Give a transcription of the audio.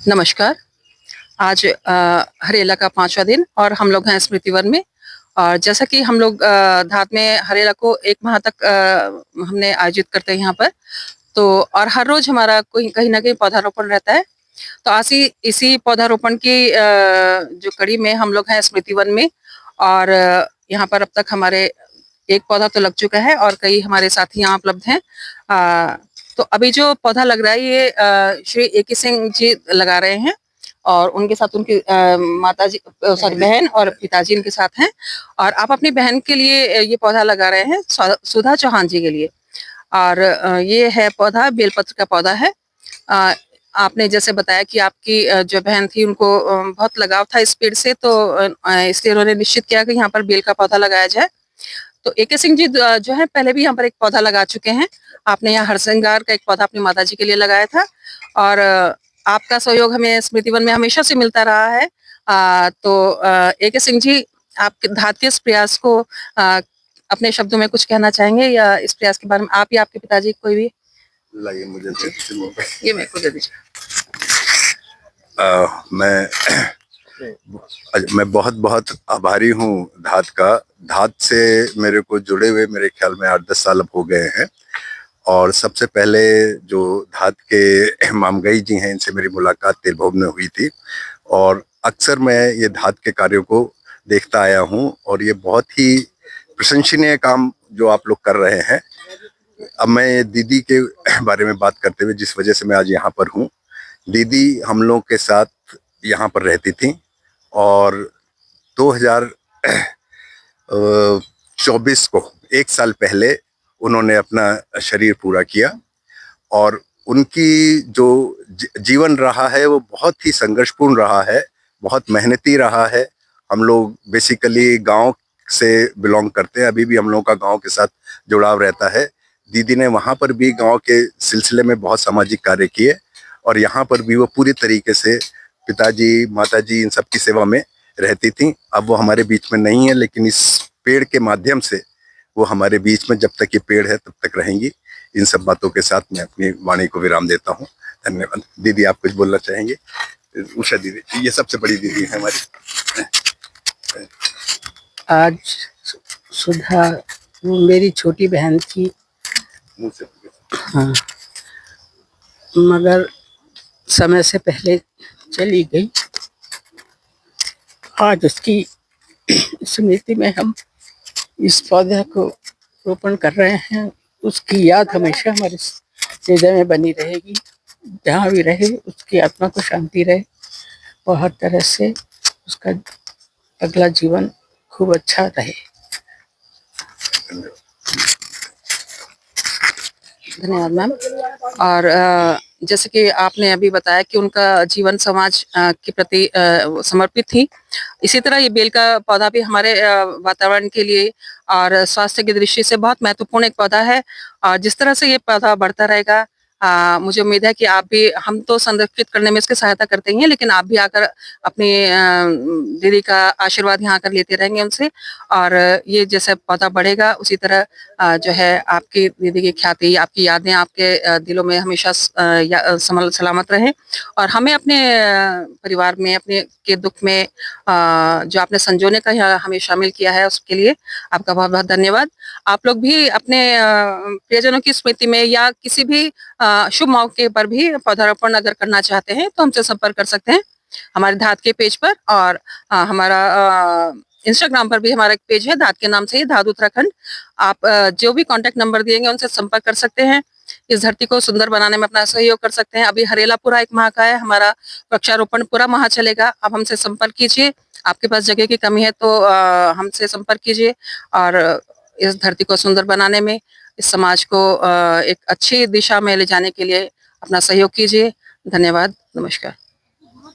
नमस्कार। आज हरेला का 5वां दिन और हम लोग हैं स्मृति वन में। और जैसा कि हम लोग धात में हरेला को 1 माह तक हमने आयोजित करते हैं यहाँ पर। तो और हर रोज़ हमारा कोई कहीं न कहीं पौधारोपण रहता है। तो आसी इसी पौधारोपण की जो कड़ी में हम लोग हैं स्मृति वन में। और यहाँ पर अब तक हमारे 1 पौधा तो लग चुका है और कई हमारे साथी यहाँ उपलब्ध हैं। अ, तो अभी जो पौधा लग रहा है ये श्री एके सिंह जी लगा रहे हैं। और उनके साथ उनकी माताजी सॉरी बहन और पिताजी इनके साथ हैं। और आप अपनी बहन के लिए ये पौधा लगा रहे हैं सुधा चौहान जी के लिए। और ये है पौधा बेलपत्र का पौधा है। अ, आपने जैसे बताया कि आपकी जो बहन थी उनको बहुत लगाव था इस पेड़ से, तो इसलिए उन्होंने निश्चित किया कि यहाँ पर बेल का पौधा लगाया जाए। तो एके सिंह जी जो है पहले भी यहाँ पर एक पौधा लगा चुके हैं। आपने यहाँ हरसिंगार का एक पौधा अपनी माताजी के लिए लगाया था। और आपका सहयोग हमें स्मृति वन में हमेशा से मिलता रहा है। तो एके सिंह जी, आप धात के इस प्रयास को अपने शब्दों में कुछ कहना चाहेंगे या इस प्रयास के बारे में आप या आपके पिताजी कोई भी? लाइए मुझे ये मेरे को दे दीजिए। मैं मैं बहुत बहुत आभारी हूँ धात का। धात से मेरे को जुड़े हुए मेरे ख्याल में 8-10 साल अब हो गए हैं। और सबसे पहले जो धात के मामगई जी हैं, इनसे मेरी मुलाकात तेलभोग में हुई थी। और अक्सर मैं ये धात के कार्यों को देखता आया हूँ और ये बहुत ही प्रशंसनीय काम जो आप लोग कर रहे हैं। अब मैं दीदी के बारे में बात करते हुए, जिस वजह से मैं आज यहाँ पर हूँ, दीदी हम लोग के साथ यहाँ पर रहती थी और 2024 को 1 साल पहले उन्होंने अपना शरीर पूरा किया। और उनकी जो जीवन रहा है वो बहुत ही संघर्षपूर्ण रहा है, बहुत मेहनती रहा है। हम लोग बेसिकली गांव से बिलोंग करते हैं, अभी भी हम लोगों का गांव के साथ जुड़ाव रहता है। दीदी ने वहाँ पर भी गांव के सिलसिले में बहुत सामाजिक कार्य किए और यहाँ पर भी वो पूरी तरीके से पिताजी माताजी इन सब की सेवा में रहती थी। अब वो हमारे बीच में नहीं है, लेकिन इस पेड़ के माध्यम से वो हमारे बीच में जब तक ये पेड़ है तब तक रहेंगी। इन सब बातों के साथ मैं अपनी वाणी को विराम देता हूँ। धन्यवाद। दीदी, आप कुछ बोलना चाहेंगे? उषा दीदी, ये सबसे बड़ी दीदी है हमारी। आज सुधा वो मेरी छोटी बहन थी। हाँ, मगर समय से पहले चली गई। आज उसकी स्मृति में हम इस पौधे को रोपण कर रहे हैं। उसकी याद हमेशा हमारे हृदय में बनी रहेगी। जहाँ भी रहे उसकी आत्मा को शांति रहे और हर तरह से उसका अगला जीवन खूब अच्छा रहे। धन्यवाद मैम। और जैसे कि आपने अभी बताया कि उनका जीवन समाज के प्रति समर्पित थी। इसी तरह ये बेल का पौधा भी हमारे वातावरण के लिए और स्वास्थ्य की दृष्टि से बहुत महत्वपूर्ण एक पौधा है। और जिस तरह से ये पौधा बढ़ता रहेगा, मुझे उम्मीद है कि आप भी, हम तो संरक्षित करने में इसकी सहायता करते ही हैं, लेकिन आप भी आकर अपनी दीदी का आशीर्वाद यहाँ आकर लेते रहेंगे उनसे। और ये जैसे पौधा बढ़ेगा उसी तरह जो है आपकी दीदी की ख्याति, आपकी यादें आपके दिलों में हमेशा सलामत रहें। और हमें अपने परिवार में अपने के दुख में जो आपने संजोने का यहाँ हमें शामिल किया है, उसके लिए आपका बहुत बहुत धन्यवाद। आप लोग भी अपने प्रियजनों की स्मृति में या किसी भी शुभ मौके पर भी पौधारोपण अगर करना चाहते हैं तो हमसे संपर्क कर सकते हैं हमारे धात के पेज पर। और हमारा इंस्टाग्राम पर भी हमारा एक पेज है धात के नाम से ही, धात उत्तराखंड। आप जो भी कांटेक्ट नंबर दिएंगे उनसे संपर्क कर सकते हैं। इस धरती को सुंदर बनाने में अपना सहयोग कर सकते हैं। अभी हरेला पूरा 1 माह का है, हमारा वृक्षारोपण पूरा माह चलेगा। आप हमसे संपर्क कीजिए। आपके पास जगह की कमी है तो हमसे संपर्क कीजिए और इस धरती को सुंदर बनाने में, इस समाज को एक अच्छी दिशा में ले जाने के लिए अपना सहयोग कीजिए। धन्यवाद। नमस्कार।